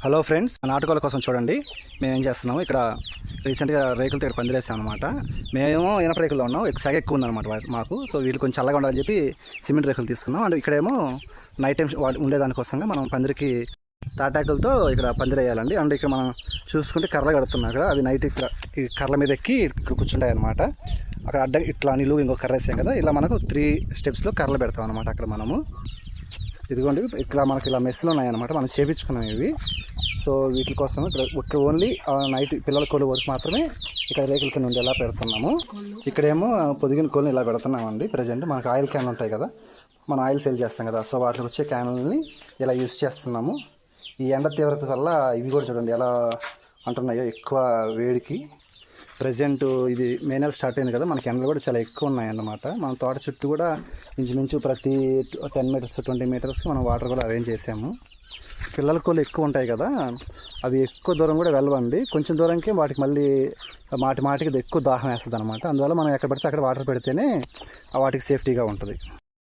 Hello friends, నాటుకోల కోసం చూడండి. మేము ఏం చేస్తున్నాము, ఇక్కడ రీసెంట్గా రేకులతో ఇక్కడ పందిరేసాం అనమాట. మేము ఇనప రేకుల్లో ఉన్నాం, సెగ ఎక్కువ ఉందన్నమాట మాకు. సో వీళ్ళు కొంచెం చల్లగా ఉండాలని చెప్పి సిమెంట్ రేకులు తీసుకున్నాం. అండ్ ఇక్కడేమో నైట్ టైం ఉండేదానికోసంగా మనం పందిరికి తాటాకులతో ఇక్కడ పందిరేయాలండి. అండ్ ఇక్కడ మనం చూసుకుంటే కర్రలు కడుతున్నాం కదా, అవి నైట్ ఇక్కడ ఈ కర్రల మీద ఎక్కి ఇక్కడ కూర్చుంటాయి అనమాట. అక్కడ అడ్డ ఇట్లా నిలువు ఇంకో కర్ర వేసాం కదా, ఇలా మనకు 3 స్టెప్స్లో కర్రలు పెడతాం అనమాట. అక్కడ మనము ఇదిగోండి, ఇక్కడ మనకి ఇలా మెస్సులు ఉన్నాయన్నమాట, మనం చేపించుకున్నాం ఇవి. సో వీటి కోసం ఇక్కడ ఓన్లీ నైట్ పిల్లల కోళ్ళు వరకు మాత్రమే ఇక్కడ రేకుల కింద ఉండి ఎలా పెడుతున్నాము. ఇక్కడేమో పొదిగిన కోళ్ళని ఇలా పెడుతున్నామండి. ప్రజెంట్ మనకు ఆయిల్ క్యాన్ ఉంటాయి కదా, మనం ఆయిల్ సేల్ చేస్తాం కదా, సో వాటికి వచ్చే క్యాన్లని ఇలా యూజ్ చేస్తున్నాము. ఈ ఎండ తీవ్రత వల్ల ఇవి కూడా చూడండి ఎలా అంటున్నాయో, ఎక్కువ వేడికి. ప్రజెంట్ ఇది మే నెల స్టార్ట్ అయింది కదా, మనకి ఎండలు కూడా చాలా ఎక్కువ ఉన్నాయన్నమాట. మన తోట చుట్టూ కూడా ఇంచుమించు ప్రతి 10 మీటర్స్ 20 మీటర్స్కి మనం వాటర్ కూడా అరేంజ్ చేసాము. పిల్లల కోళ్ళు ఎక్కువ ఉంటాయి కదా, అవి ఎక్కువ దూరం కూడా వెళ్ళవండి. కొంచెం దూరంకి వాటికి మళ్ళీ మాటికి ఎక్కువ దాహం వేస్తుంది అనమాట. అందువల్ల మనం ఎక్కడ పడితే అక్కడ వాటర్ పెడితేనే వాటికి సేఫ్టీగా ఉంటుంది.